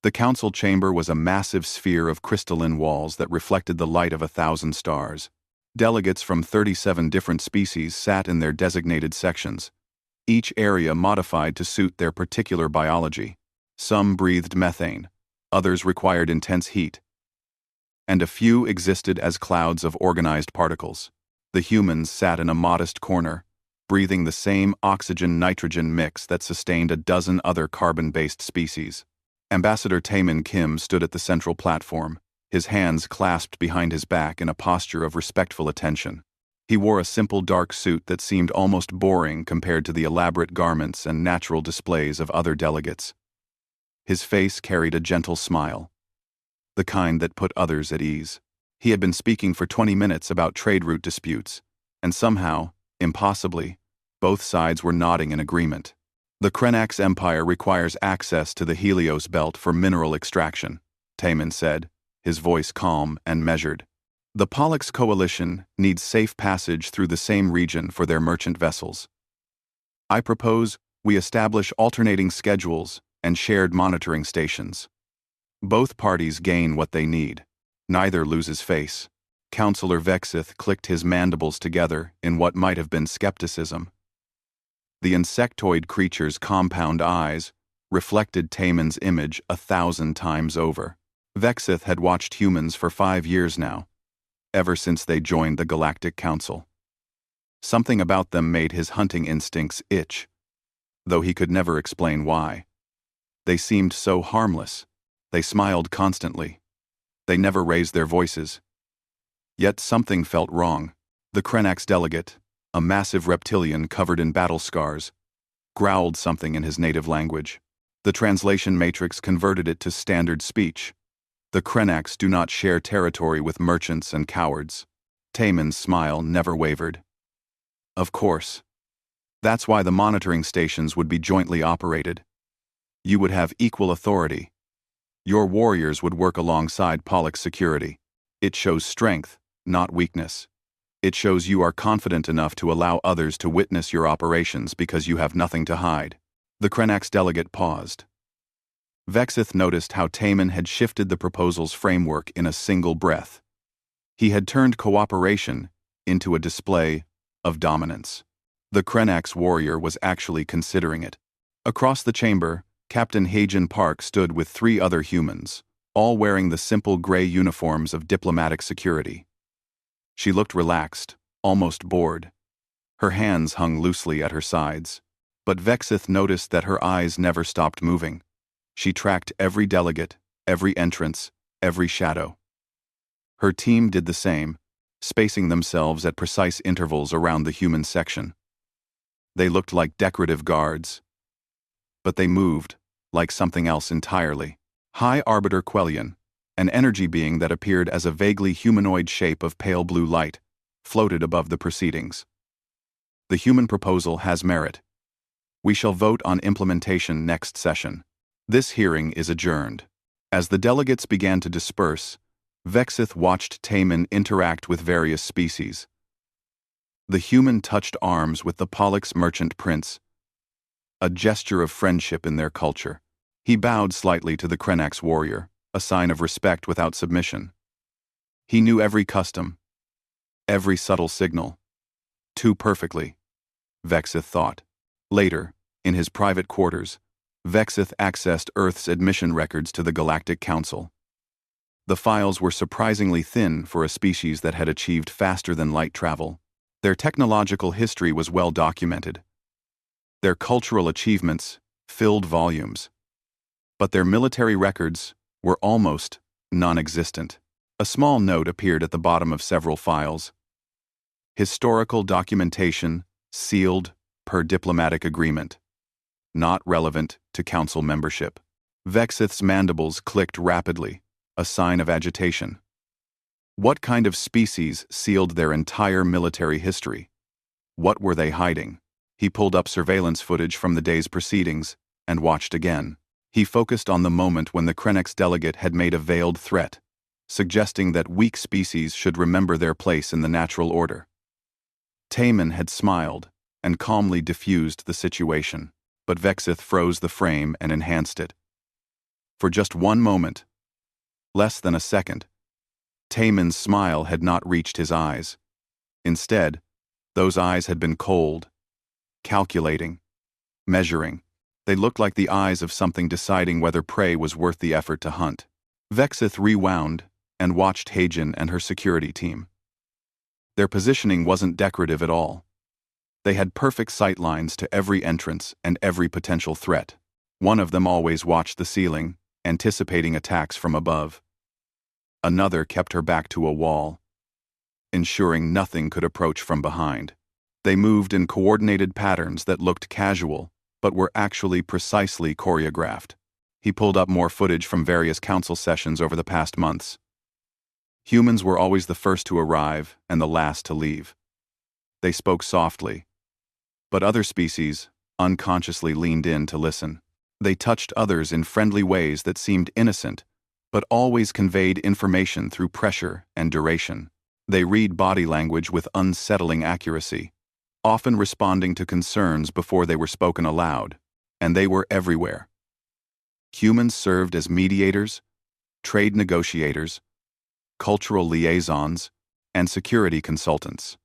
The council chamber was a massive sphere of crystalline walls that reflected the light of 1,000 stars. Delegates from 37 different species sat in their designated sections, each area modified to suit their particular biology. Some breathed methane, others required intense heat, and a few existed as clouds of organized particles. The humans sat in a modest corner, breathing the same oxygen-nitrogen mix that sustained a dozen other carbon-based species. Ambassador Taemin Kim stood at the central platform, his hands clasped behind his back in a posture of respectful attention. He wore a simple dark suit that seemed almost boring compared to the elaborate garments and natural displays of other delegates. His face carried a gentle smile, the kind that put others at ease. He had been speaking for 20 minutes about trade route disputes, and somehow, impossibly, both sides were nodding in agreement. The Krenax Empire requires access to the Helios Belt for mineral extraction, Taemin said, his voice calm and measured. The Pollux Coalition needs safe passage through the same region for their merchant vessels. I propose we establish alternating schedules and shared monitoring stations. Both parties gain what they need. Neither loses face. Councillor Vexith clicked his mandibles together in what might have been skepticism. The insectoid creature's compound eyes reflected Taemin's image 1,000 times over. Vexith had watched humans for 5 years now, ever since they joined the Galactic Council. Something about them made his hunting instincts itch, though he could never explain why. They seemed so harmless. They smiled constantly. They never raised their voices. Yet something felt wrong. The Krenax delegate, a massive reptilian covered in battle scars, growled something in his native language. The translation matrix converted it to standard speech. The Krenax do not share territory with merchants and cowards. Taemin's smile never wavered. Of course. That's why the monitoring stations would be jointly operated. You would have equal authority. Your warriors would work alongside Pollux security. It shows strength, not weakness. It shows you are confident enough to allow others to witness your operations because you have nothing to hide. The Krenax delegate paused. Vexith noticed how Taemin had shifted the proposal's framework in a single breath. He had turned cooperation into a display of dominance. The Krenax warrior was actually considering it. Across the chamber, Captain Haejin Park stood with 3 other humans, all wearing the simple gray uniforms of diplomatic security. She looked relaxed, almost bored. Her hands hung loosely at her sides, but Vexith noticed that her eyes never stopped moving. She tracked every delegate, every entrance, every shadow. Her team did the same, spacing themselves at precise intervals around the human section. They looked like decorative guards, but they moved like something else entirely. High Arbiter Quellion, an energy being that appeared as a vaguely humanoid shape of pale blue light, floated above the proceedings. The human proposal has merit. We shall vote on implementation next session. This hearing is adjourned. As the delegates began to disperse, Vexith watched Taemin interact with various species. The human touched arms with the Pollux merchant prince, a gesture of friendship in their culture. He bowed slightly to the Krenax warrior, a sign of respect without submission. He knew every custom, every subtle signal, too perfectly, Vexith thought. Later, in his private quarters, Vexith accessed Earth's admission records to the Galactic Council. The files were surprisingly thin for a species that had achieved faster-than-light travel. Their technological history was well documented. Their cultural achievements filled volumes. But their military records were almost non-existent. A small note appeared at the bottom of several files. Historical documentation sealed per diplomatic agreement. Not relevant to council membership. Vexith's mandibles clicked rapidly, a sign of agitation. What kind of species sealed their entire military history? What were they hiding? He pulled up surveillance footage from the day's proceedings and watched again. He focused on the moment when the Krenax delegate had made a veiled threat, suggesting that weak species should remember their place in the natural order. Taemin had smiled and calmly diffused the situation, but Vexith froze the frame and enhanced it. For just one moment, less than a second, Taemin's smile had not reached his eyes. Instead, those eyes had been cold, calculating, measuring. They looked like the eyes of something deciding whether prey was worth the effort to hunt. Vexith rewound and watched Haejin and her security team. Their positioning wasn't decorative at all. They had perfect sight lines to every entrance and every potential threat. One of them always watched the ceiling, anticipating attacks from above. Another kept her back to a wall, ensuring nothing could approach from behind. They moved in coordinated patterns that looked casual, but were actually precisely choreographed. He pulled up more footage from various council sessions over the past months. Humans were always the first to arrive and the last to leave. They spoke softly, but other species unconsciously leaned in to listen. They touched others in friendly ways that seemed innocent, but always conveyed information through pressure and duration. They read body language with unsettling accuracy, often responding to concerns before they were spoken aloud, and they were everywhere. Humans served as mediators, trade negotiators, cultural liaisons, and security consultants.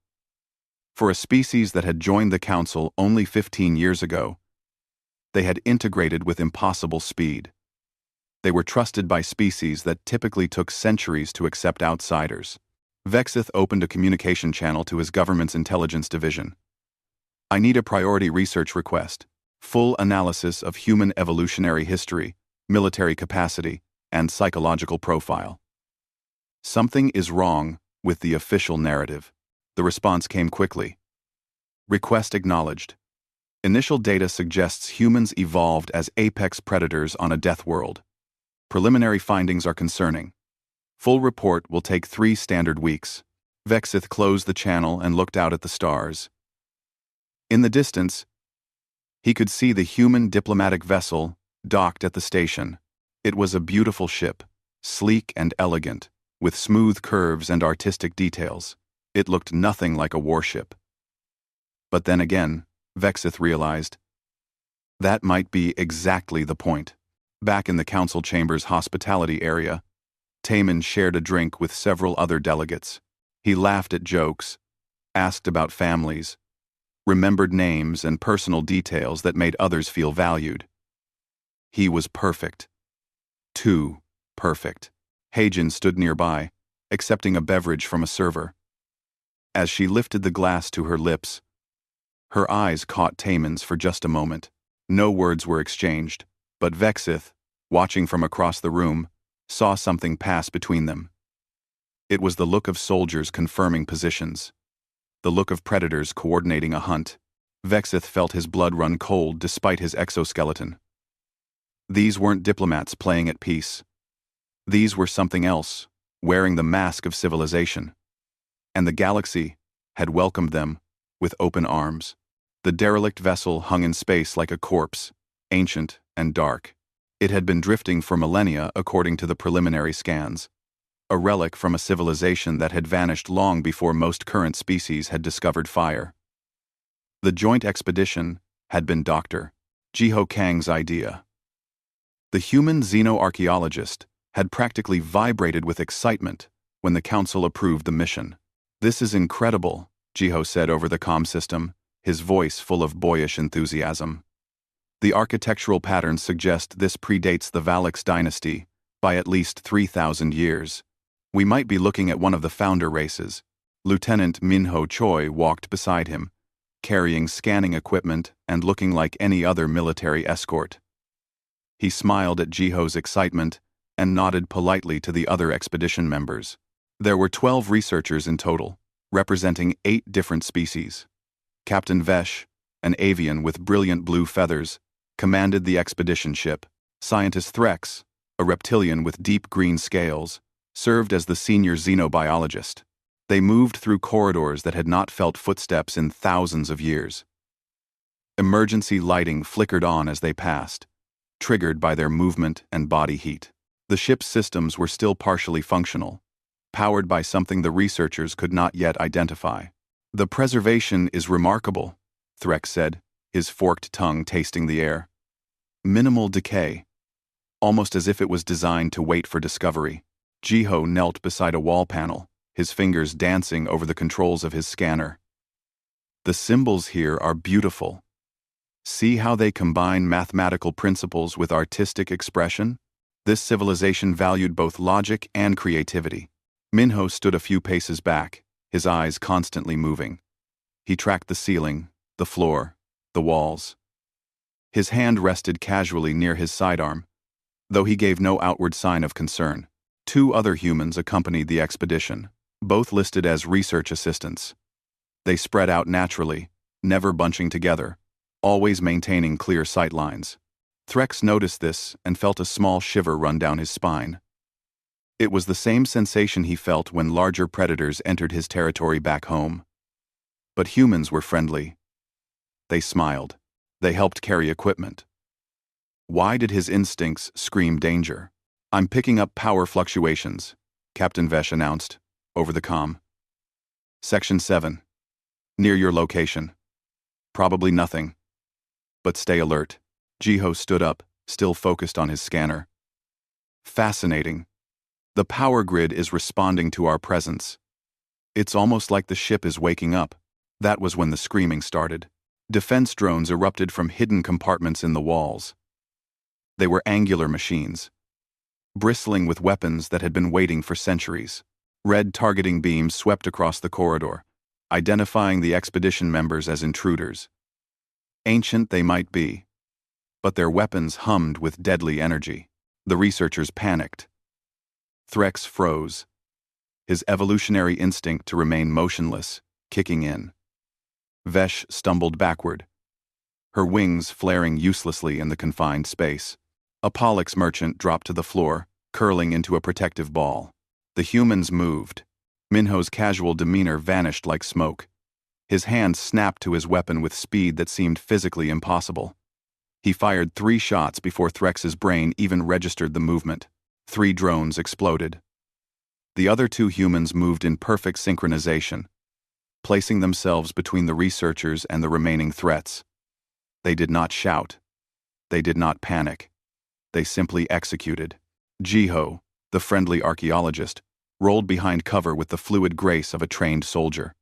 For a species that had joined the Council only 15 years ago, they had integrated with impossible speed. They were trusted by species that typically took centuries to accept outsiders. Vexith opened a communication channel to his government's intelligence division. "I need a priority research request, full analysis of human evolutionary history, military capacity, and psychological profile." "Something is wrong with the official narrative." The response came quickly. "Request acknowledged. Initial data suggests humans evolved as apex predators on a death world. Preliminary findings are concerning. Full report will take 3 standard weeks." Vexith closed the channel and looked out at the stars. In the distance, he could see the human diplomatic vessel docked at the station. It was a beautiful ship, sleek and elegant, with smooth curves and artistic details. It looked nothing like a warship. But then again, Vexith realized, that might be exactly the point. Back in the council chamber's hospitality area, Taemin shared a drink with several other delegates. He laughed at jokes, asked about families, remembered names and personal details that made others feel valued. He was perfect. Too perfect. Haejin stood nearby, accepting a beverage from a server. As she lifted the glass to her lips, her eyes caught Taemin's for just a moment. No words were exchanged, but Vexith, watching from across the room, saw something pass between them. It was the look of soldiers confirming positions, the look of predators coordinating a hunt. Vexith felt his blood run cold despite his exoskeleton. These weren't diplomats playing at peace. These were something else, wearing the mask of civilization. And the galaxy had welcomed them with open arms. The derelict vessel hung in space like a corpse, ancient and dark. It had been drifting for millennia according to the preliminary scans, a relic from a civilization that had vanished long before most current species had discovered fire. The joint expedition had been Dr. Jiho Kang's idea. The human xenoarchaeologist had practically vibrated with excitement when the council approved the mission. "This is incredible," Jiho said over the comm system, his voice full of boyish enthusiasm. "The architectural patterns suggest this predates the Valix dynasty by at least 3,000 years. We might be looking at one of the founder races." Lieutenant Minho Choi walked beside him, carrying scanning equipment and looking like any other military escort. He smiled at Jiho's excitement and nodded politely to the other expedition members. There were 12 researchers in total, representing 8 different species. Captain Vesh, an avian with brilliant blue feathers, commanded the expedition ship. Scientist Threx, a reptilian with deep green scales, served as the senior xenobiologist. They moved through corridors that had not felt footsteps in thousands of years. Emergency lighting flickered on as they passed, triggered by their movement and body heat. The ship's systems were still partially functional, powered by something the researchers could not yet identify. "The preservation is remarkable," Threx said, his forked tongue tasting the air. "Minimal decay. almost as if it was designed to wait for discovery. Jiho knelt beside a wall panel, his fingers dancing over the controls of his scanner. The symbols here are beautiful. See how they combine mathematical principles with artistic expression? This civilization valued both logic and creativity. Minho stood a few paces back, his eyes constantly moving. He tracked the ceiling, the floor, the walls. His hand rested casually near his sidearm, though he gave no outward sign of concern. 2 other humans accompanied the expedition, both listed as research assistants. They spread out naturally, never bunching together, always maintaining clear sight lines. Threx noticed this and felt a small shiver run down his spine. It was the same sensation he felt when larger predators entered his territory back home. But humans were friendly. They smiled. They helped carry equipment. Why did his instincts scream danger? "I'm picking up power fluctuations," Captain Vesh announced, over the comm. "Section 7. Near your location. Probably nothing. But stay alert." Jiho stood up, still focused on his scanner. "Fascinating. The power grid is responding to our presence. It's almost like the ship is waking up." That was when the screaming started. Defense drones erupted from hidden compartments in the walls. They were angular machines, bristling with weapons that had been waiting for centuries. Red targeting beams swept across the corridor, identifying the expedition members as intruders. Ancient they might be, but their weapons hummed with deadly energy. The researchers panicked. Threx froze, his evolutionary instinct to remain motionless kicking in. Vesh stumbled backward, her wings flaring uselessly in the confined space. A Pollux merchant dropped to the floor, curling into a protective ball. The humans moved. Minho's casual demeanor vanished like smoke. His hand snapped to his weapon with speed that seemed physically impossible. He fired 3 shots before Threx's brain even registered the movement. 3 drones exploded. The other 2 humans moved in perfect synchronization, placing themselves between the researchers and the remaining threats. They did not shout. They did not panic. They simply executed. Jiho, the friendly archaeologist, rolled behind cover with the fluid grace of a trained soldier.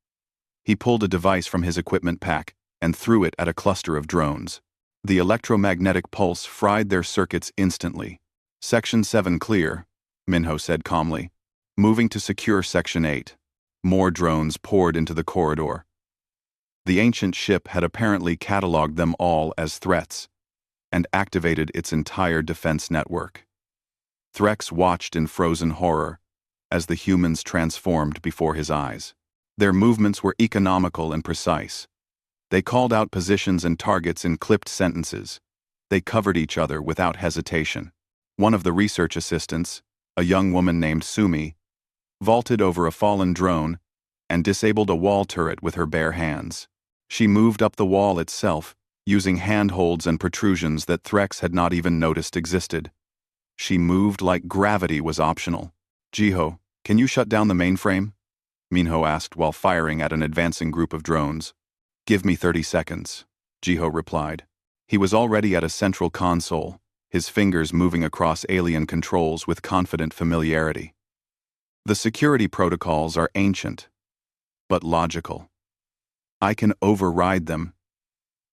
He pulled a device from his equipment pack and threw it at a cluster of drones. The electromagnetic pulse fried their circuits instantly. "Section 7 clear," Minho said calmly. "Moving to secure Section 8. More drones poured into the corridor. The ancient ship had apparently cataloged them all as threats and activated its entire defense network. Threx watched in frozen horror as the humans transformed before his eyes. Their movements were economical and precise. They called out positions and targets in clipped sentences. They covered each other without hesitation. One of the research assistants, a young woman named Sumi, vaulted over a fallen drone and disabled a wall turret with her bare hands. She moved up the wall itself, using handholds and protrusions that Threx had not even noticed existed. She moved like gravity was optional. "Jiho, can you shut down the mainframe?" Minho asked while firing at an advancing group of drones. "Give me 30 seconds, Jiho replied. He was already at a central console, his fingers moving across alien controls with confident familiarity. "The security protocols are ancient, but logical. I can override them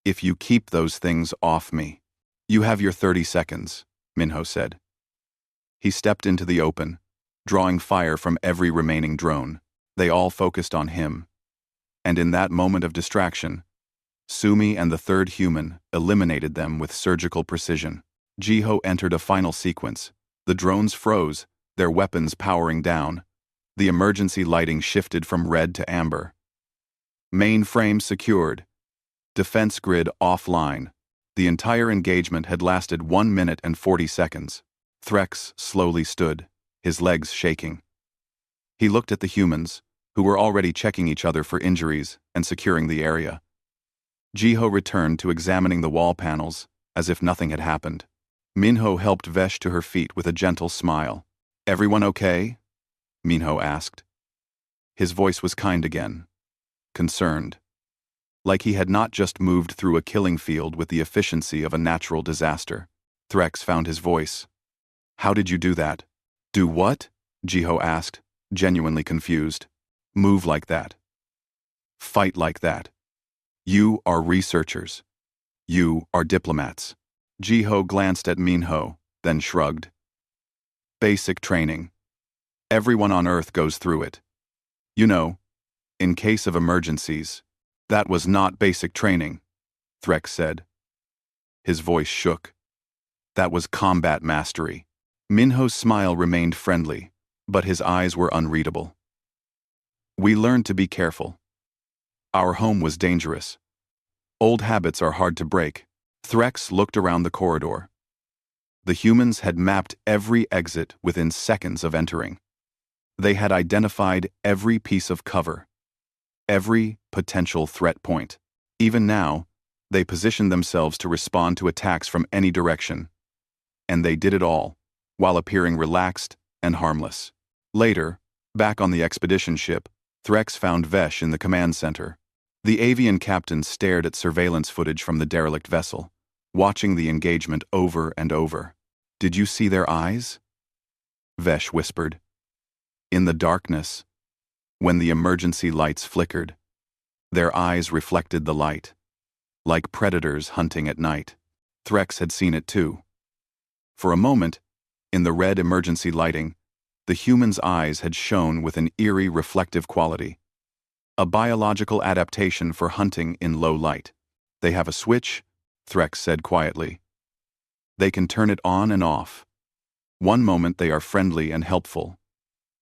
if you keep those things off me." "You have your 30 seconds, Minho said. He stepped into the open, drawing fire from every remaining drone. They all focused on him. And in that moment of distraction, Sumi and the 3rd human eliminated them with surgical precision. Jiho entered a final sequence. The drones froze, their weapons powering down. The emergency lighting shifted from red to amber. Mainframe secured. Defense grid offline. The entire engagement had lasted 1 minute and 40 seconds. Threx slowly stood, his legs shaking. He looked at the humans, who were already checking each other for injuries and securing the area. Jiho returned to examining the wall panels, as if nothing had happened. Minho helped Vesh to her feet with a gentle smile. "Everyone okay?" Minho asked. His voice was kind again, concerned, like he had not just moved through a killing field with the efficiency of a natural disaster. Threx found his voice. How did you do that? Do what? Jiho asked, genuinely confused. Move like that. Fight like that. You are researchers. You are diplomats. Jiho glanced at Minho, then shrugged. Basic training. Everyone on Earth goes through it. You know, in case of emergencies. That was not basic training, Threx said. His voice shook. That was combat mastery. Minho's smile remained friendly, but his eyes were unreadable. We learned to be careful. Our home was dangerous. Old habits are hard to break. Threx looked around the corridor. The humans had mapped every exit within seconds of entering. They had identified every piece of cover, every potential threat point. Even now, they positioned themselves to respond to attacks from any direction. And they did it all, while appearing relaxed and harmless. Later, back on the expedition ship, Threx found Vesh in the command center. The avian captain stared at surveillance footage from the derelict vessel, watching the engagement over and over. Did you see their eyes? Vesh whispered. In the darkness, when the emergency lights flickered, their eyes reflected the light, like predators hunting at night. Threx had seen it too. For a moment, in the red emergency lighting, the human's eyes had shone with an eerie reflective quality. A biological adaptation for hunting in low light. They have a switch, Threx said quietly. They can turn it on and off. One moment they are friendly and helpful.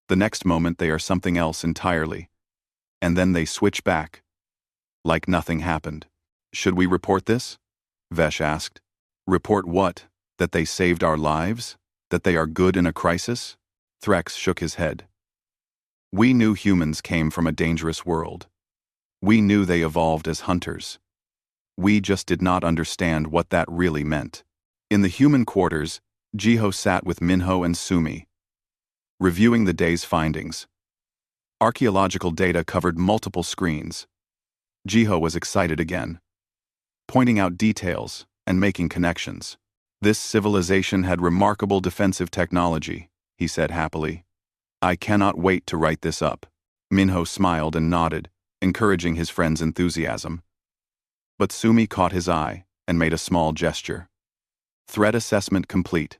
The next moment they are something else entirely. And then they switch back, like nothing happened. Should we report this? Vesh asked. Report what? That they saved our lives? That they are good in a crisis? Threx shook his head. We knew humans came from a dangerous world. We knew they evolved as hunters. We just did not understand what that really meant. In the human quarters, Jiho sat with Minho and Sumi, reviewing the day's findings. Archaeological data covered multiple screens. Jiho was excited again, pointing out details and making connections. This civilization had remarkable defensive technology, he said happily. I cannot wait to write this up. Minho smiled and nodded, encouraging his friend's enthusiasm. But Sumi caught his eye and made a small gesture. Threat assessment complete.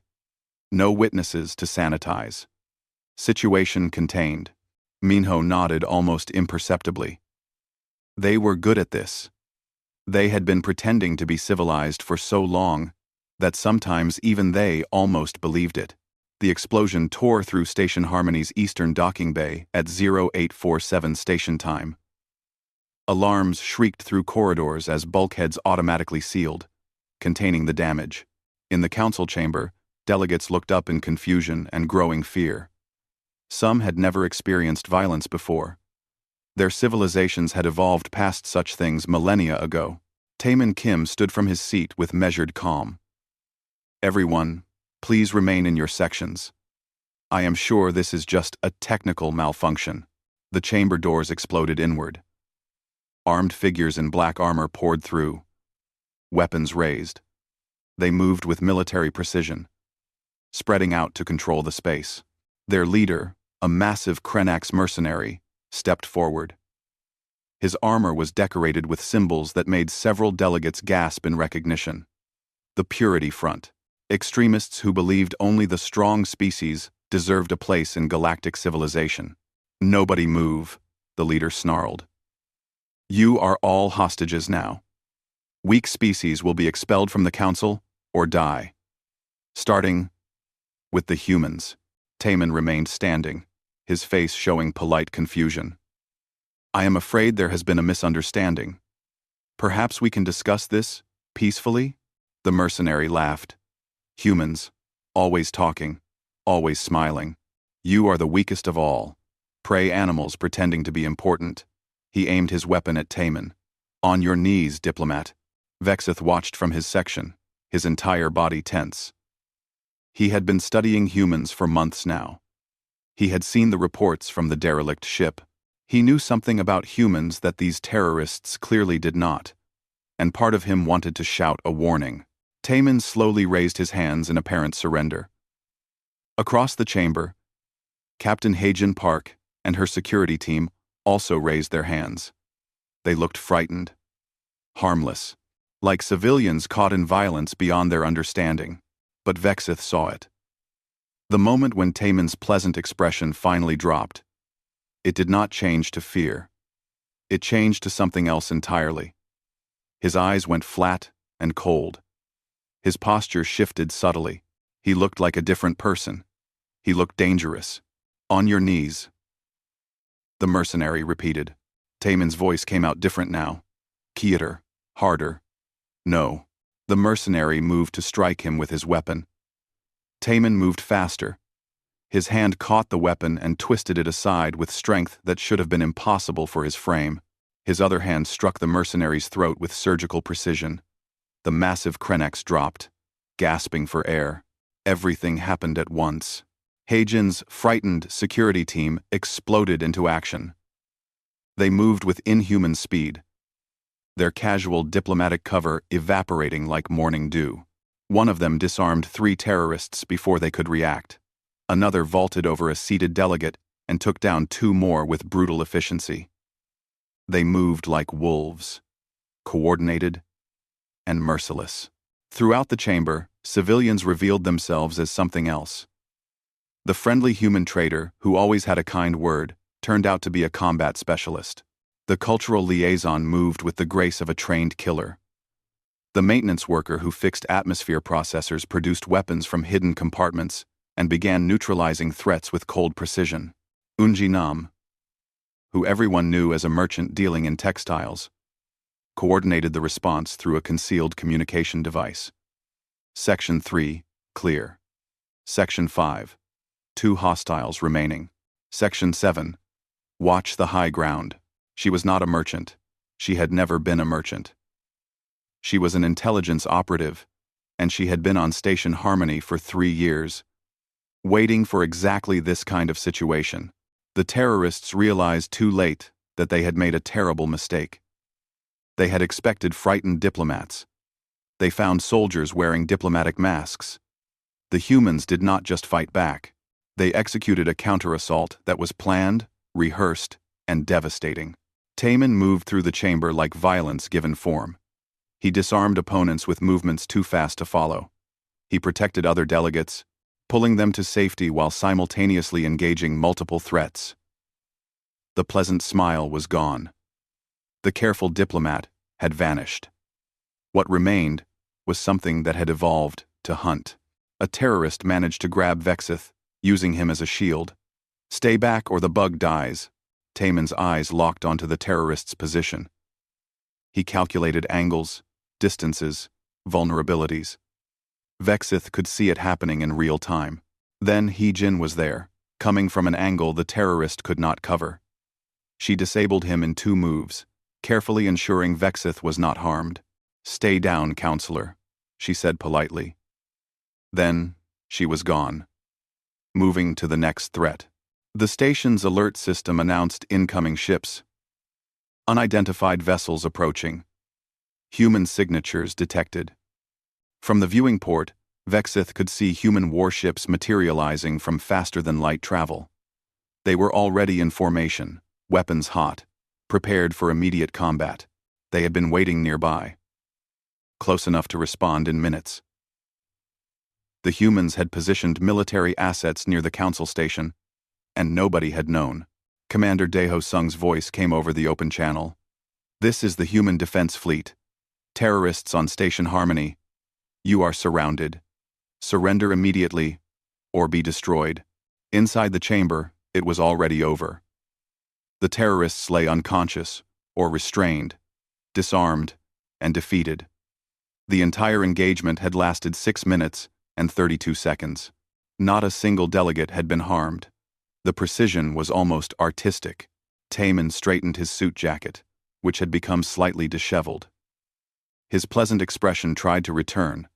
No witnesses to sanitize. Situation contained. Minho nodded almost imperceptibly. They were good at this. They had been pretending to be civilized for so long that sometimes even they almost believed it. The explosion tore through Station Harmony's eastern docking bay at 0847 station time. Alarms shrieked through corridors as bulkheads automatically sealed, containing the damage. In the council chamber, delegates looked up in confusion and growing fear. Some had never experienced violence before. Their civilizations had evolved past such things millennia ago. Taemin Kim stood from his seat with measured calm. Everyone, please remain in your sections. I am sure this is just a technical malfunction. The chamber doors exploded inward. Armed figures in black armor poured through, weapons raised. They moved with military precision, spreading out to control the space. Their leader, a massive Krenax mercenary, stepped forward. His armor was decorated with symbols that made several delegates gasp in recognition. The Purity Front. Extremists who believed only the strong species deserved a place in galactic civilization. Nobody move, the leader snarled. You are all hostages now. Weak species will be expelled from the council or die. Starting with the humans. Taemin remained standing, his face showing polite confusion. I am afraid there has been a misunderstanding. Perhaps we can discuss this peacefully? The mercenary laughed. Humans, always talking, always smiling. You are the weakest of all. Prey animals pretending to be important. He aimed his weapon at Taemin. On your knees, diplomat. Vexith watched from his section, his entire body tense. He had been studying humans for months now. He had seen the reports from the derelict ship. He knew something about humans that these terrorists clearly did not, and part of him wanted to shout a warning. Taemin slowly raised his hands in apparent surrender. Across the chamber, Captain Haejin Park and her security team also raised their hands. They looked frightened, harmless, like civilians caught in violence beyond their understanding. But Vexith saw it. The moment when Taemin's pleasant expression finally dropped, it did not change to fear. It changed to something else entirely. His eyes went flat and cold. His posture shifted subtly. He looked like a different person. He looked dangerous. On your knees. The mercenary repeated. Taemin's voice came out different now. Quieter, harder. No. The mercenary moved to strike him with his weapon. Taemin moved faster. His hand caught the weapon and twisted it aside with strength that should have been impossible for his frame. His other hand struck the mercenary's throat with surgical precision. The massive Krenex dropped, gasping for air. Everything happened at once. Haejin's frightened security team exploded into action. They moved with inhuman speed, their casual diplomatic cover evaporating like morning dew. One of them disarmed 3 terrorists before they could react. Another vaulted over a seated delegate and took down 2 more with brutal efficiency. They moved like wolves, coordinated and merciless. Throughout the chamber, civilians revealed themselves as something else. The friendly human trader, who always had a kind word, turned out to be a combat specialist. The cultural liaison moved with the grace of a trained killer. The maintenance worker who fixed atmosphere processors produced weapons from hidden compartments and began neutralizing threats with cold precision. Unji Nam, who everyone knew as a merchant dealing in textiles, coordinated the response through a concealed communication device. Section 3, clear. Section 5, 2 hostiles remaining. Section 7, watch the high ground. She was not a merchant. She had never been a merchant. She was an intelligence operative, and she had been on Station Harmony for 3 years, waiting for exactly this kind of situation. The terrorists realized too late that they had made a terrible mistake. They had expected frightened diplomats. They found soldiers wearing diplomatic masks. The humans did not just fight back. They executed a counter-assault that was planned, rehearsed, and devastating. Taemin moved through the chamber like violence given form. He disarmed opponents with movements too fast to follow. He protected other delegates, pulling them to safety while simultaneously engaging multiple threats. The pleasant smile was gone. The careful diplomat had vanished. What remained was something that had evolved to hunt. A terrorist managed to grab Vexith, using him as a shield. Stay back or the bug dies. Taemin's eyes locked onto the terrorist's position. He calculated angles, distances, vulnerabilities. Vexith could see it happening in real time. Then Haejin was there, coming from an angle the terrorist could not cover. She disabled him in 2 moves, carefully ensuring Vexith was not harmed. "Stay down, counselor," she said politely. Then, she was gone. Moving to the next threat. The station's alert system announced incoming ships. Unidentified vessels approaching. Human signatures detected. From the viewing port, Vexith could see human warships materializing from faster-than-light travel. They were already in formation, weapons hot, prepared for immediate combat. They had been waiting nearby, close enough to respond in minutes. The humans had positioned military assets near the council station, and nobody had known. Commander Daeho Sung's voice came over the open channel. "This is the Human Defense Fleet. Terrorists on Station Harmony. You are surrounded. Surrender immediately, or be destroyed." Inside the chamber, it was already over. The terrorists lay unconscious, or restrained, disarmed, and defeated. The entire engagement had lasted 6 minutes and 32 seconds. Not a single delegate had been harmed. The precision was almost artistic. Taemin straightened his suit jacket, which had become slightly disheveled. His pleasant expression tried to return,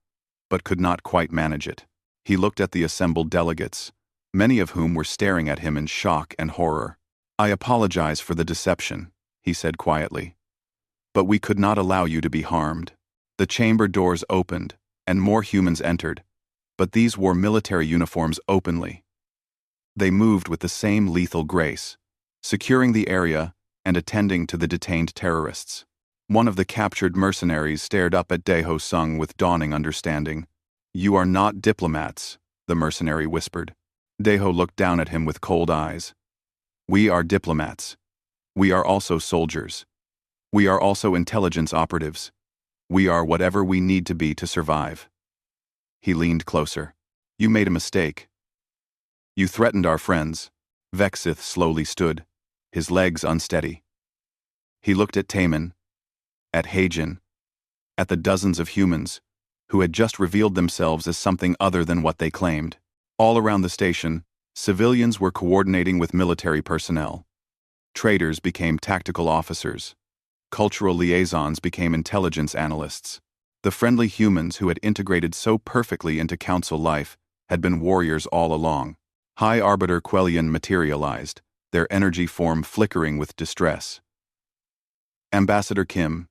but could not quite manage it. He looked at the assembled delegates, many of whom were staring at him in shock and horror. "I apologize for the deception," he said quietly. "But we could not allow you to be harmed." The chamber doors opened, and more humans entered, But these wore military uniforms openly. They moved with the same lethal grace, securing the area and attending to the detained terrorists. One of the captured mercenaries stared up at Daeho Sung with dawning understanding. "You are not diplomats," the mercenary whispered. Daeho looked down at him with cold eyes. "We are diplomats. We are also soldiers. We are also intelligence operatives. We are whatever we need to be to survive." He leaned closer. "You made a mistake. You threatened our friends." Vexith slowly stood, his legs unsteady. He looked at Taemin, at Heijin, at the dozens of humans who had just revealed themselves as something other than what they claimed. All around the station, civilians were coordinating with military personnel. Traders became tactical officers. Cultural liaisons became intelligence analysts. The friendly humans who had integrated so perfectly into council life had been warriors all along. High Arbiter Quellion materialized, their energy form flickering with distress. "Ambassador Kim,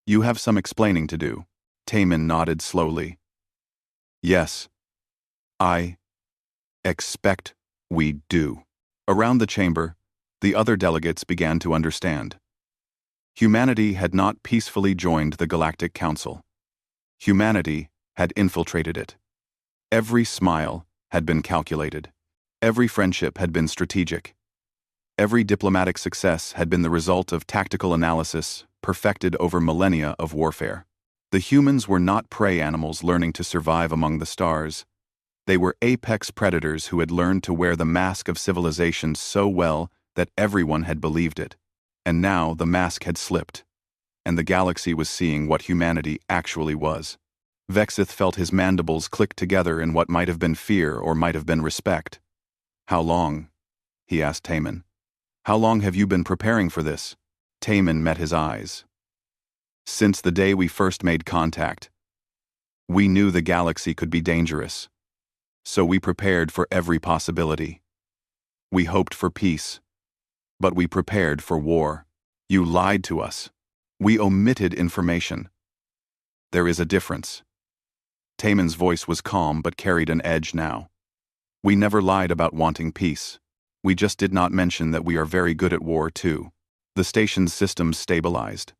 you have some explaining to do." Taemin nodded slowly. "Yes. I expect we do." Around the chamber, the other delegates began to understand. Humanity had not peacefully joined the Galactic Council. Humanity had infiltrated it. Every smile had been calculated. Every friendship had been strategic. Every diplomatic success had been the result of tactical analysis perfected over millennia of warfare. The humans were not prey animals learning to survive among the stars. They were apex predators who had learned to wear the mask of civilization so well that everyone had believed it. And now the mask had slipped, and the galaxy was seeing what humanity actually was. Vexith felt his mandibles click together in what might have been fear or might have been respect. "How long?" he asked Taemin. "How long have you been preparing for this?" Taemin met his eyes. "Since the day we first made contact. We knew the galaxy could be dangerous. So we prepared for every possibility. We hoped for peace. But we prepared for war. You lied to us. We omitted information. There is a difference." Taemin's voice was calm but carried an edge now. "We never lied about wanting peace. We just did not mention that we are very good at war too." The station's systems stabilized.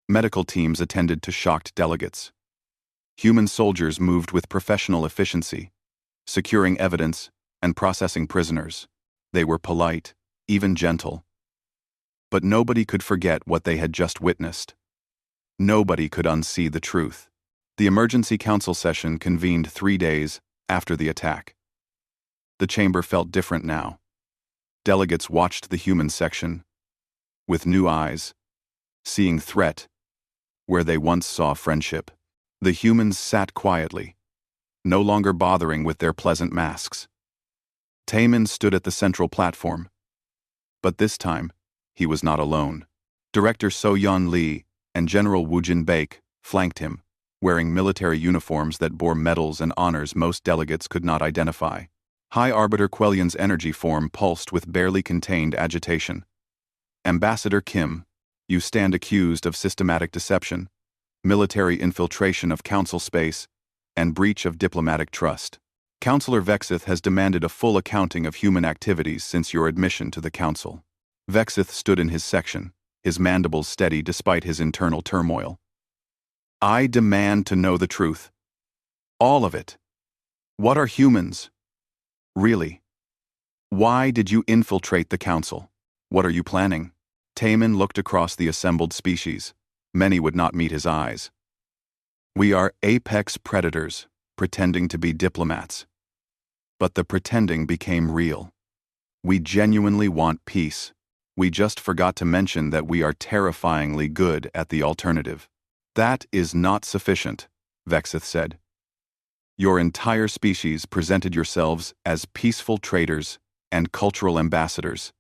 Medical teams attended to shocked delegates. Human soldiers moved with professional efficiency, securing evidence and processing prisoners. They were polite, even gentle. But nobody could forget what they had just witnessed. Nobody could unsee the truth. The emergency council session convened 3 days after the attack. The chamber felt different now. Delegates watched the human section with new eyes, seeing threat where they once saw friendship. The humans sat quietly, no longer bothering with their pleasant masks. Taemin stood at the central platform. But this time, he was not alone. Director So-Yeon Lee and General Woojin Baek flanked him, wearing military uniforms that bore medals and honors most delegates could not identify. High Arbiter Quellion's energy form pulsed with barely contained agitation. "Ambassador Kim, you stand accused of systematic deception, military infiltration of council space, and breach of diplomatic trust. Councillor Vexith has demanded a full accounting of human activities since your admission to the council." Vexith stood in his section, his mandibles steady despite his internal turmoil. "I demand to know the truth. All of it. What are humans? Really? Why did you infiltrate the council? What are you planning?" Taemin looked across the assembled species. Many would not meet his eyes. "We are apex predators, pretending to be diplomats. But the pretending became real. We genuinely want peace. We just forgot to mention that we are terrifyingly good at the alternative." "That is not sufficient," Vexith said. "Your entire species presented yourselves as peaceful traders and cultural ambassadors.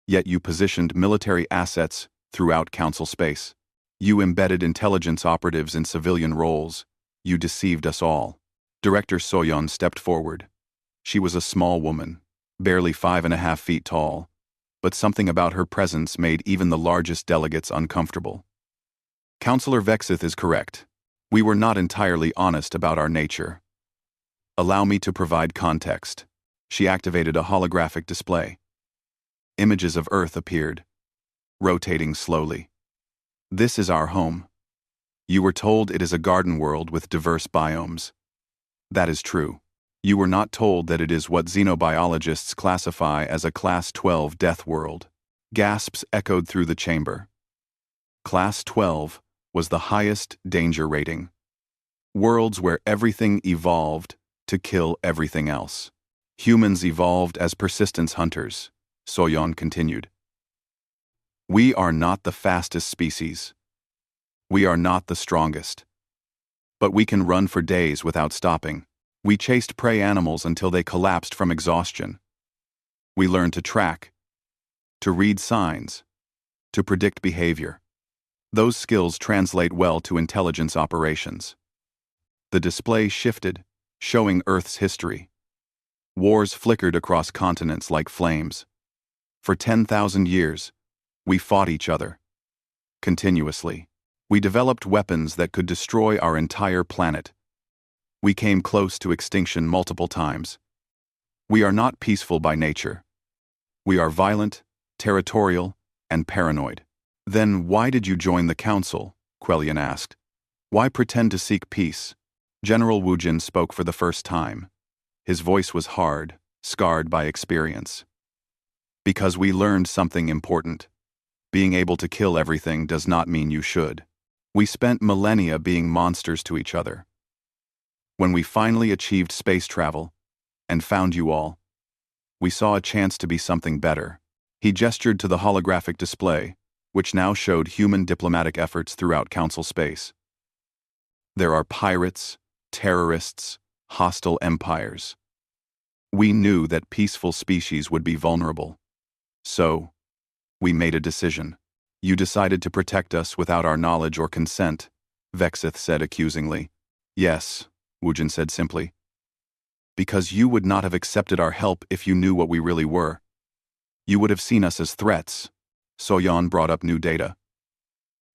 Yet you positioned military assets throughout council space. You embedded intelligence operatives in civilian roles. You deceived us all." Director Soyeon stepped forward. She was a small woman, barely 5.5 feet tall, but something about her presence made even the largest delegates uncomfortable. "Councillor Vexith is correct. We were not entirely honest about our nature. Allow me to provide context. She activated a holographic display. Images of Earth appeared, rotating slowly. This is our home. You were told it is a garden world with diverse biomes. That is true. You were not told that it is what xenobiologists classify as a Class 12 death world. Gasps echoed through the chamber. Class 12 was the highest danger rating. Worlds where everything evolved to kill everything else. Humans evolved as persistence hunters, Soyeon continued. We are not the fastest species. We are not the strongest. But we can run for days without stopping. We chased prey animals until they collapsed from exhaustion. We learned to track, to read signs, to predict behavior. Those skills translate well to intelligence operations. The display shifted, showing Earth's history. Wars flickered across continents like flames. For 10,000 years, we fought each other. Continuously. We developed weapons that could destroy our entire planet. We came close to extinction multiple times. We are not peaceful by nature. We are violent, territorial, and paranoid. Then why did you join the council? Quellion asked. Why pretend to seek peace? General Woojin spoke for the first time. His voice was hard, scarred by experience. Because we learned something important. Being able to kill everything does not mean you should. We spent millennia being monsters to each other. When we finally achieved space travel, and found you all, we saw a chance to be something better. He gestured to the holographic display, which now showed human diplomatic efforts throughout Council space. There are pirates, terrorists, hostile empires. We knew that peaceful species would be vulnerable. So, we made a decision. You decided to protect us without our knowledge or consent, Vexith said accusingly. Yes, Woojin said simply. Because you would not have accepted our help if you knew what we really were. You would have seen us as threats. Soyeon brought up new data.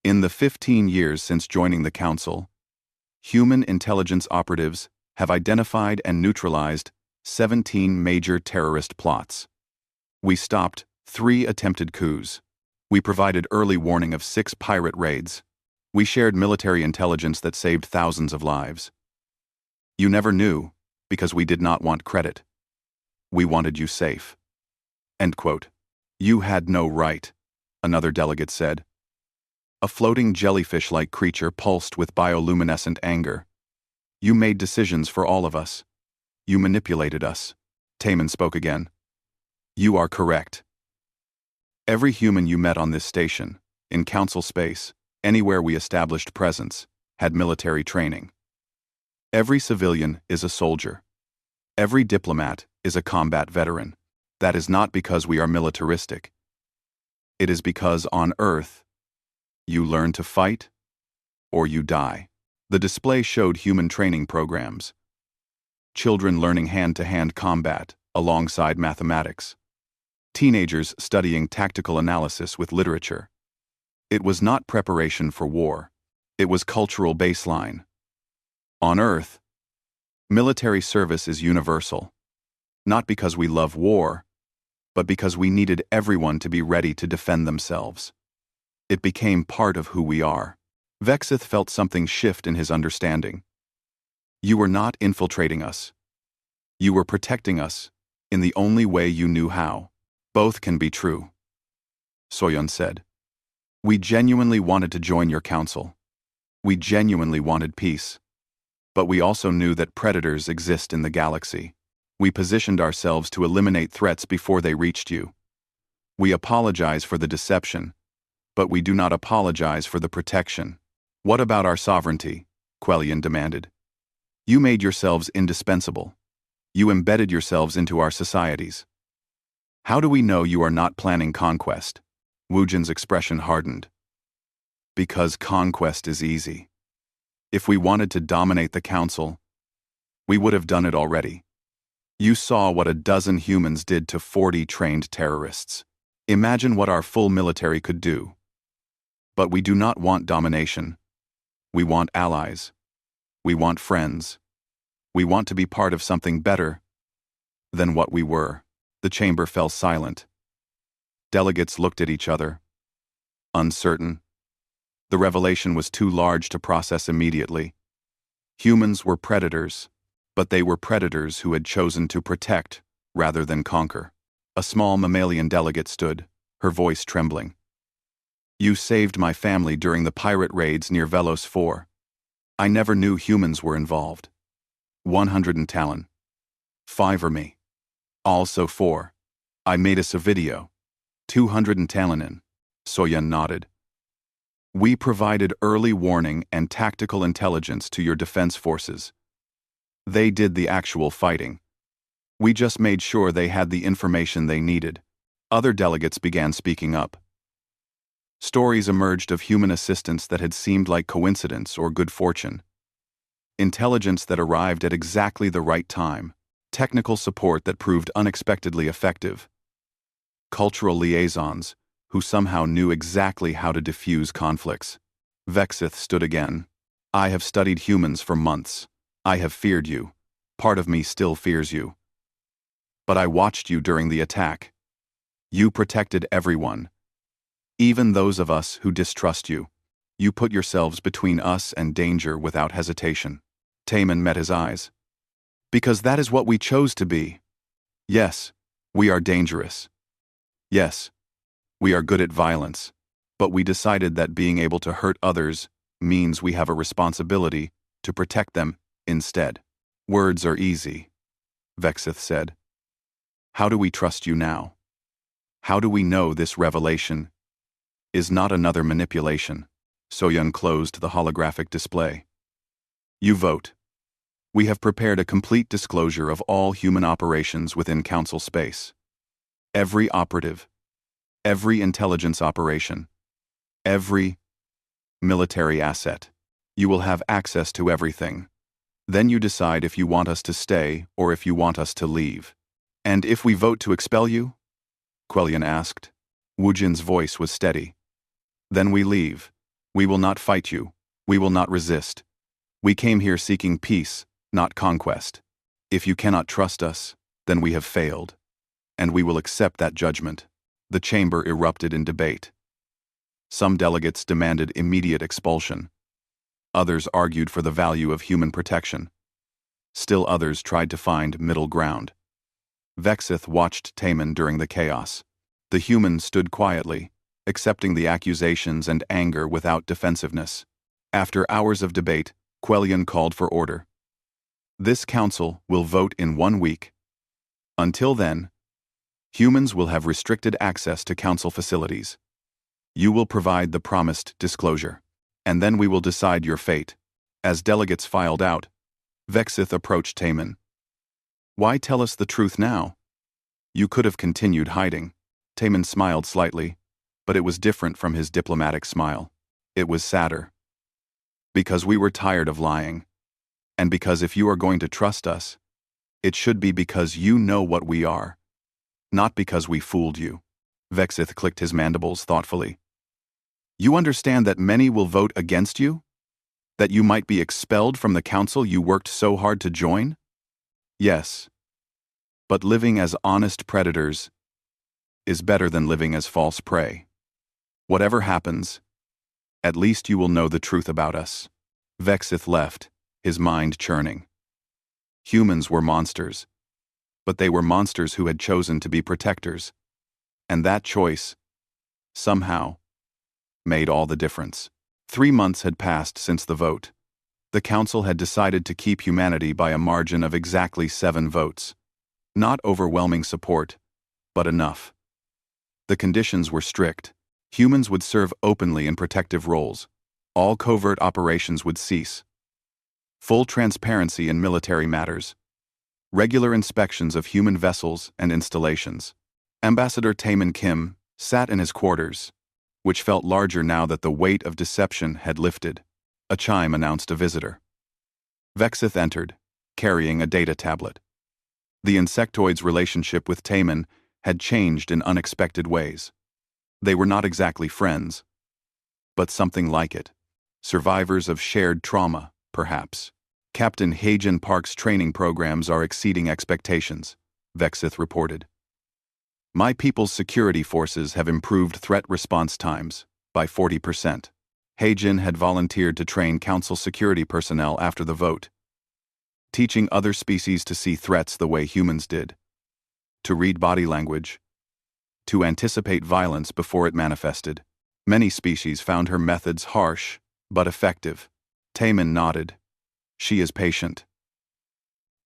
In the 15 years since joining the Council, human intelligence operatives have identified and neutralized 17 major terrorist plots. We stopped 3 attempted coups. We provided early warning of 6 pirate raids. We shared military intelligence that saved thousands of lives. You never knew, because we did not want credit. We wanted you safe. End quote. You had no right, another delegate said. A floating jellyfish-like creature pulsed with bioluminescent anger. You made decisions for all of us. You manipulated us. Taemin spoke again. You are correct. Every human you met on this station, in Council space, anywhere we established presence, had military training. Every civilian is a soldier. Every diplomat is a combat veteran. That is not because we are militaristic. It is because on Earth, you learn to fight, or you die. The display showed human training programs. Children learning hand-to-hand combat, alongside mathematics. Teenagers studying tactical analysis with literature. It was not preparation for war. It was cultural baseline. On Earth, military service is universal. Not because we love war, but because we needed everyone to be ready to defend themselves. It became part of who we are. Vexith felt something shift in his understanding. You were not infiltrating us. You were protecting us, in the only way you knew how. Both can be true, Soyeon said. We genuinely wanted to join your council. We genuinely wanted peace. But we also knew that predators exist in the galaxy. We positioned ourselves to eliminate threats before they reached you. We apologize for the deception, but we do not apologize for the protection. What about our sovereignty? Quellion demanded. You made yourselves indispensable. You embedded yourselves into our societies. How do we know you are not planning conquest? Woojin's expression hardened. Because conquest is easy. If we wanted to dominate the council, we would have done it already. You saw what a dozen humans did to 40 trained terrorists. Imagine what our full military could do. But we do not want domination. We want allies. We want friends. We want to be part of something better than what we were. The chamber fell silent. Delegates looked at each other, uncertain. The revelation was too large to process immediately. Humans were predators, but they were predators who had chosen to protect rather than conquer. A small mammalian delegate stood, her voice trembling. You saved my family during the pirate raids near Velos 4. I never knew humans were involved. 100 in Talon. 5 are me. Also 4. I made us a video. 200 in Talon. Soyan nodded. We provided early warning and tactical intelligence to your defense forces. They did the actual fighting. We just made sure they had the information they needed. Other delegates began speaking up. Stories emerged of human assistance that had seemed like coincidence or good fortune. Intelligence that arrived at exactly the right time. Technical support that proved unexpectedly effective. Cultural liaisons, who somehow knew exactly how to diffuse conflicts. Vexith stood again. I have studied humans for months. I have feared you. Part of me still fears you. But I watched you during the attack. You protected everyone. Even those of us who distrust you. You put yourselves between us and danger without hesitation. Taman met his eyes. Because that is what we chose to be. Yes, we are dangerous. Yes, we are good at violence. But we decided that being able to hurt others means we have a responsibility to protect them instead. Words are easy, Vexith said. How do we trust you now? How do we know this revelation is not another manipulation? Soyun closed the holographic display. You vote. We have prepared a complete disclosure of all human operations within Council space. Every operative, every intelligence operation, every military asset. You will have access to everything. Then you decide if you want us to stay or if you want us to leave. And if we vote to expel you? Quellion asked. Wujin's voice was steady. Then we leave. We will not fight you. We will not resist. We came here seeking peace, not conquest. If you cannot trust us, then we have failed. And we will accept that judgment. The chamber erupted in debate. Some delegates demanded immediate expulsion. Others argued for the value of human protection. Still others tried to find middle ground. Vexith watched Taman during the chaos. The human stood quietly, accepting the accusations and anger without defensiveness. After hours of debate, Quellion called for order. This council will vote in 1 week. Until then, humans will have restricted access to council facilities. You will provide the promised disclosure. And then we will decide your fate. As delegates filed out, Vexith approached Taman. Why tell us the truth now? You could have continued hiding. Taman smiled slightly, but it was different from his diplomatic smile. It was sadder. Because we were tired of lying. And because if you are going to trust us, it should be because you know what we are. Not because we fooled you. Vexith clicked his mandibles thoughtfully. You understand that many will vote against you? That you might be expelled from the council you worked so hard to join? Yes. But living as honest predators is better than living as false prey. Whatever happens, at least you will know the truth about us. Vexith left, his mind churning. Humans were monsters. But they were monsters who had chosen to be protectors. And that choice, somehow, made all the difference. 3 months had passed since the vote. The council had decided to keep humanity by a margin of exactly 7 votes. Not overwhelming support, but enough. The conditions were strict. Humans would serve openly in protective roles. All covert operations would cease. Full transparency in military matters. Regular inspections of human vessels and installations. Ambassador Taman Kim sat in his quarters, which felt larger now that the weight of deception had lifted. A chime announced a visitor. Vexith entered, carrying a data tablet. The insectoid's relationship with Taman had changed in unexpected ways. They were not exactly friends, but something like it. Survivors of shared trauma, perhaps. Captain Hagen Park's training programs are exceeding expectations, Vexith reported. My people's security forces have improved threat response times by 40%. Hagen had volunteered to train Council security personnel after the vote, teaching other species to see threats the way humans did, to read body language, to anticipate violence before it manifested. Many species found her methods harsh, but effective. Taman nodded. She is patient.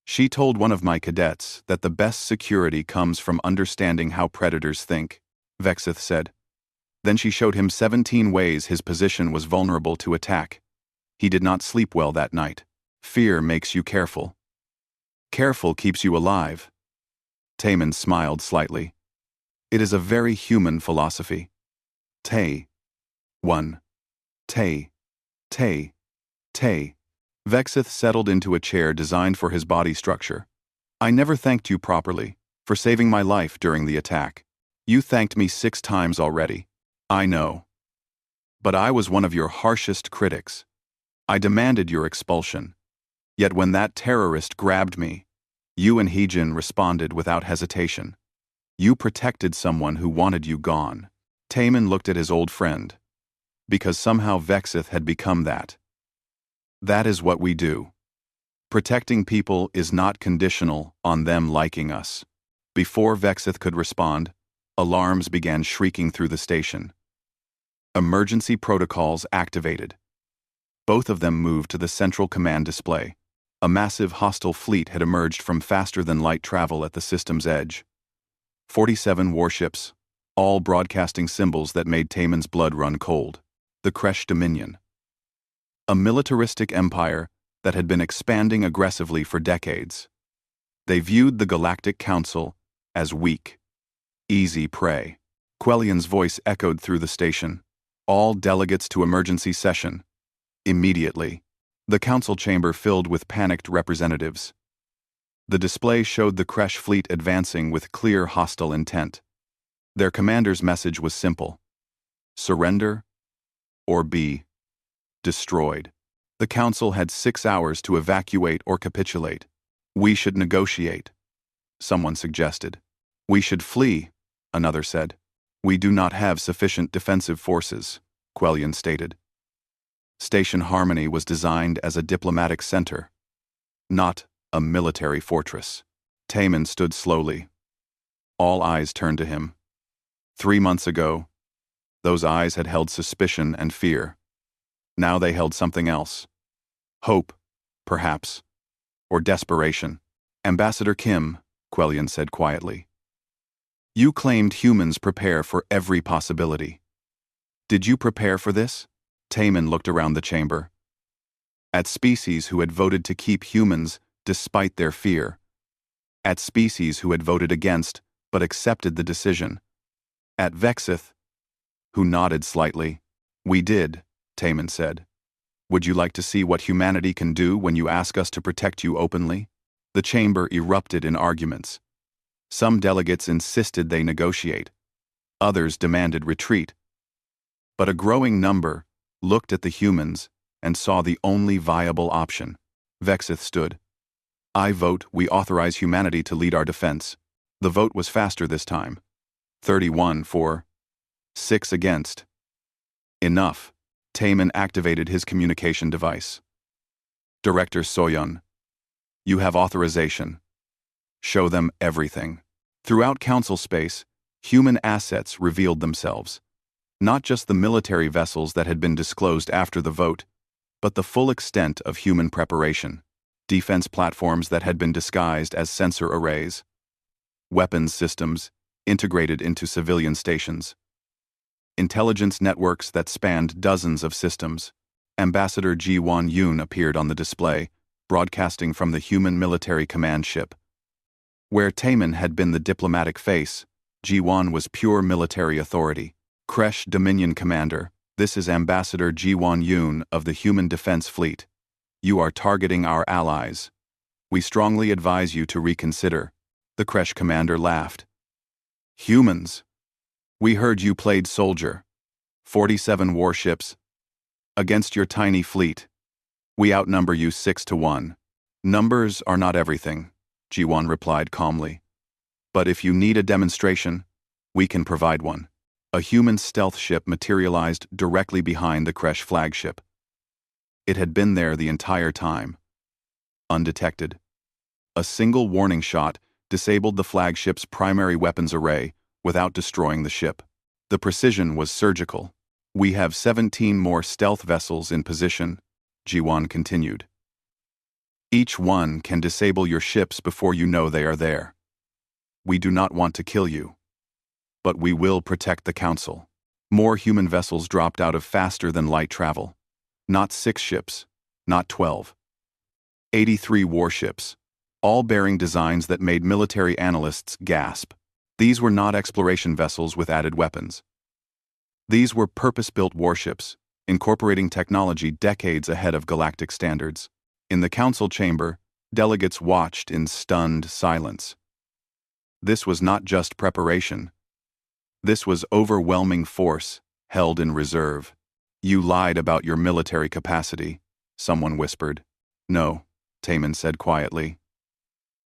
She told one of my cadets that the best security comes from understanding how predators think, Vexith said. Then she showed him 17 ways his position was vulnerable to attack. He did not sleep well that night. Fear makes you careful. Careful keeps you alive. Taman smiled slightly. It is a very human philosophy. Tay. 1. Tay. Tay. Tay. Vexith settled into a chair designed for his body structure. I never thanked you properly for saving my life during the attack. You thanked me 6 times already. I know. But I was one of your harshest critics. I demanded your expulsion. Yet when that terrorist grabbed me, you and Hejin responded without hesitation. You protected someone who wanted you gone. Taman looked at his old friend. Because somehow Vexith had become that. That is what we do. Protecting people is not conditional on them liking us. Before Vexith could respond, alarms began shrieking through the station. Emergency protocols activated. Both of them moved to the central command display. A massive hostile fleet had emerged from faster-than-light travel at the system's edge. 47 warships, all broadcasting symbols that made Taman's blood run cold. The Kresh Dominion. A militaristic empire that had been expanding aggressively for decades. They viewed the Galactic Council as weak, easy prey. Quellian's voice echoed through the station. All delegates to emergency session. Immediately. The council chamber filled with panicked representatives. The display showed the Kresh fleet advancing with clear hostile intent. Their commander's message was simple. Surrender or be destroyed. The council had 6 hours to evacuate or capitulate. We should negotiate, someone suggested. We should flee, another said. We do not have sufficient defensive forces, Quellian stated. Station Harmony was designed as a diplomatic center, not a military fortress. Taman stood slowly. All eyes turned to him. 3 months ago, those eyes had held suspicion and fear. Now they held something else. Hope, perhaps, or desperation. Ambassador Kim, Quellian said quietly. You claimed humans prepare for every possibility. Did you prepare for this? Taman looked around the chamber. At species who had voted to keep humans despite their fear. At species who had voted against but accepted the decision. At Vexith, who nodded slightly. We did, Taman said. Would you like to see what humanity can do when you ask us to protect you openly? The chamber erupted in arguments. Some delegates insisted they negotiate. Others demanded retreat. But a growing number looked at the humans and saw the only viable option. Vexith stood. I vote we authorize humanity to lead our defense. The vote was faster this time. 31 for, 6 against. Enough. Taman activated his communication device. Director Soyun, you have authorization. Show them everything. Throughout council space, human assets revealed themselves. Not just the military vessels that had been disclosed after the vote, but the full extent of human preparation. Defense platforms that had been disguised as sensor arrays. Weapons systems integrated into civilian stations. Intelligence networks that spanned dozens of systems. Ambassador Ji-Won Yoon appeared on the display, broadcasting from the human military command ship. Where Taman had been the diplomatic face, Ji-Won was pure military authority. Kresh Dominion Commander, this is Ambassador Ji-Won Yoon of the Human Defense Fleet. You are targeting our allies. We strongly advise you to reconsider. The Kresh commander laughed. Humans. We heard you played soldier. 47 warships. Against your tiny fleet. We outnumber you 6-1. Numbers are not everything, Jiwan replied calmly. But if you need a demonstration, we can provide one. A human stealth ship materialized directly behind the Kresh flagship. It had been there the entire time, undetected. A single warning shot disabled the flagship's primary weapons array without destroying the ship. The precision was surgical. We have 17 more stealth vessels in position, Jiwan continued. Each one can disable your ships before you know they are there. We do not want to kill you, but we will protect the Council. More human vessels dropped out of faster-than-light travel. Not 6 ships, not 12. 83 warships, all bearing designs that made military analysts gasp. These were not exploration vessels with added weapons. These were purpose-built warships, incorporating technology decades ahead of galactic standards. In the council chamber, delegates watched in stunned silence. This was not just preparation. This was overwhelming force, held in reserve. You lied about your military capacity, someone whispered. No, Taman said quietly.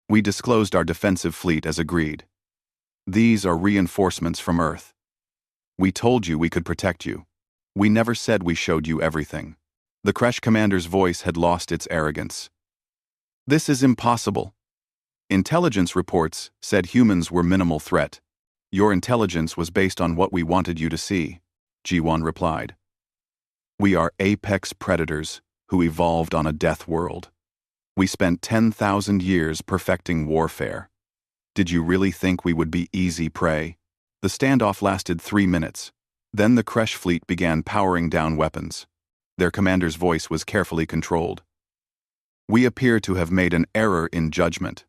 We disclosed our defensive fleet as agreed. These are reinforcements from Earth. We told you we could protect you. We never said we showed you everything. The Kresh commander's voice had lost its arrogance. This is impossible. Intelligence reports said humans were minimal threat. Your intelligence was based on what we wanted you to see, Jiwan replied. We are apex predators who evolved on a death world. We spent 10,000 years perfecting warfare. Did you really think we would be easy prey? The standoff lasted 3 minutes. Then the Kresh fleet began powering down weapons. Their commander's voice was carefully controlled. We appear to have made an error in judgment,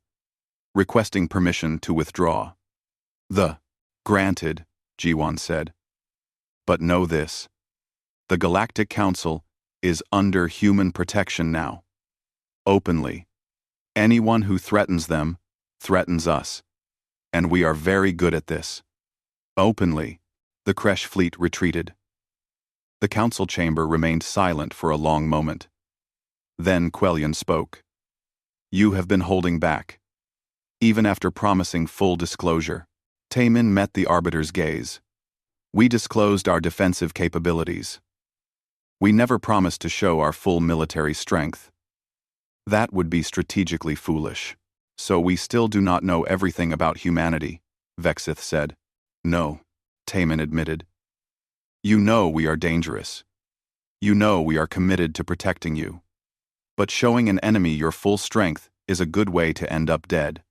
requesting permission to withdraw. Granted, Jiwan said. But know this. The Galactic Council is under human protection now. Openly. Anyone who threatens them threatens us. And we are very good at this. Openly, the Kresh fleet retreated. The council chamber remained silent for a long moment. Then Quellion spoke. You have been holding back. Even after promising full disclosure, Taman met the Arbiter's gaze. We disclosed our defensive capabilities. We never promised to show our full military strength. That would be strategically foolish. So we still do not know everything about humanity, Vexith said. No, Taman admitted. You know we are dangerous. You know we are committed to protecting you. But showing an enemy your full strength is a good way to end up dead.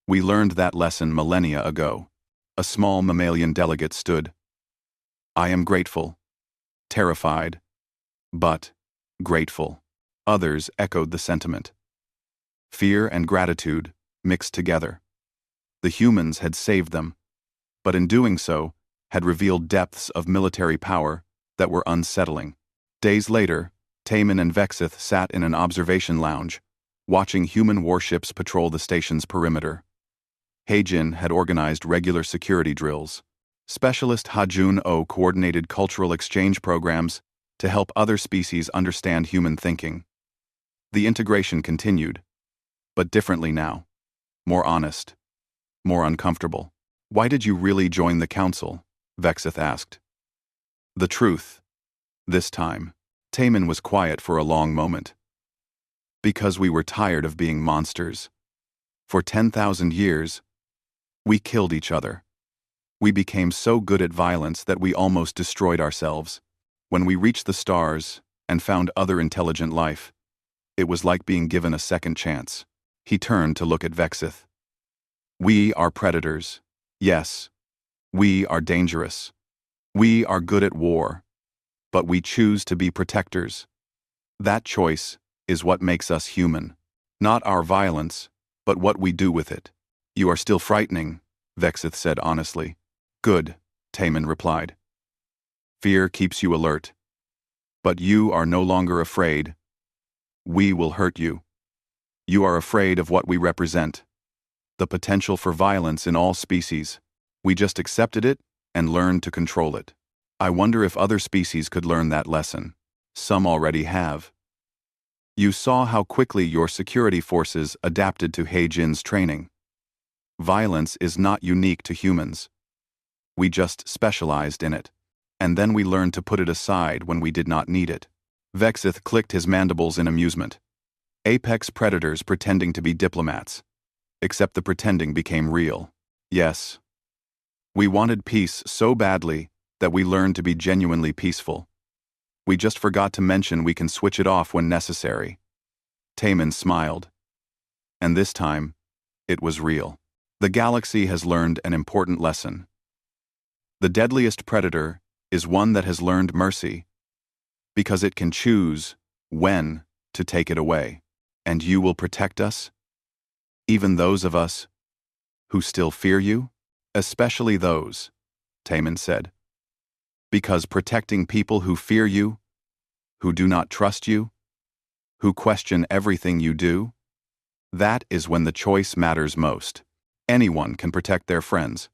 We learned that lesson millennia ago. A small mammalian delegate stood. I am grateful. Terrified. But grateful. Others echoed the sentiment. Fear and gratitude mixed together. The humans had saved them, but in doing so, had revealed depths of military power that were unsettling. Days later, Taman and Vexith sat in an observation lounge, watching human warships patrol the station's perimeter. Heijin had organized regular security drills. Specialist Hajun-O coordinated cultural exchange programs to help other species understand human thinking. The integration continued, but differently now. More honest. More uncomfortable. Why did you really join the council? Vexith asked. The truth. This time, Taman was quiet for a long moment. Because we were tired of being monsters. For 10,000 years, we killed each other. We became so good at violence that we almost destroyed ourselves. When we reached the stars and found other intelligent life, it was like being given a second chance. He turned to look at Vexith. We are predators. Yes. We are dangerous. We are good at war. But we choose to be protectors. That choice is what makes us human. Not our violence, but what we do with it. You are still frightening, Vexith said honestly. Good, Taman replied. Fear keeps you alert. But you are no longer afraid. We will hurt you. You are afraid of what we represent. The potential for violence in all species. We just accepted it and learned to control it. I wonder if other species could learn that lesson. Some already have. You saw how quickly your security forces adapted to Heijin's training. Violence is not unique to humans. We just specialized in it. And then we learned to put it aside when we did not need it. Vexith clicked his mandibles in amusement. Apex predators pretending to be diplomats. Except the pretending became real. Yes. We wanted peace so badly that we learned to be genuinely peaceful. We just forgot to mention we can switch it off when necessary. Taemin smiled. And this time, it was real. The galaxy has learned an important lesson. The deadliest predator is one that has learned mercy, because it can choose when to take it away. And you will protect us? Even those of us who still fear you? Especially those, Taemin said. Because protecting people who fear you, who do not trust you, who question everything you do, that is when the choice matters most. Anyone can protect their friends.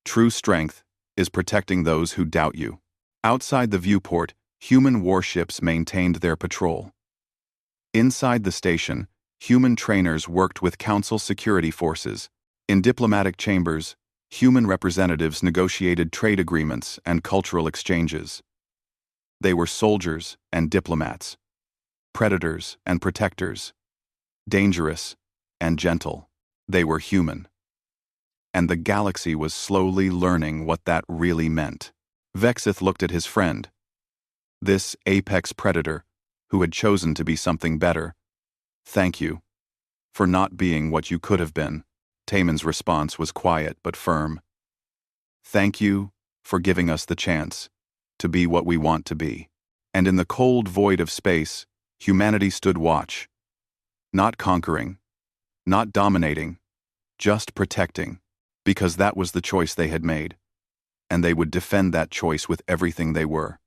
True strength is protecting those who doubt you. Outside the viewport, human warships maintained their patrol. Inside the station, human trainers worked with Council security forces. In diplomatic chambers, human representatives negotiated trade agreements and cultural exchanges. They were soldiers and diplomats, predators and protectors, dangerous and gentle. They were human. And the galaxy was slowly learning what that really meant. Vexith looked at his friend. This apex predator, who had chosen to be something better. Thank you for not being what you could have been. Taemin's response was quiet but firm. Thank you for giving us the chance to be what we want to be. And in the cold void of space, humanity stood watch. Not conquering, not dominating, just protecting, because that was the choice they had made. And they would defend that choice with everything they were.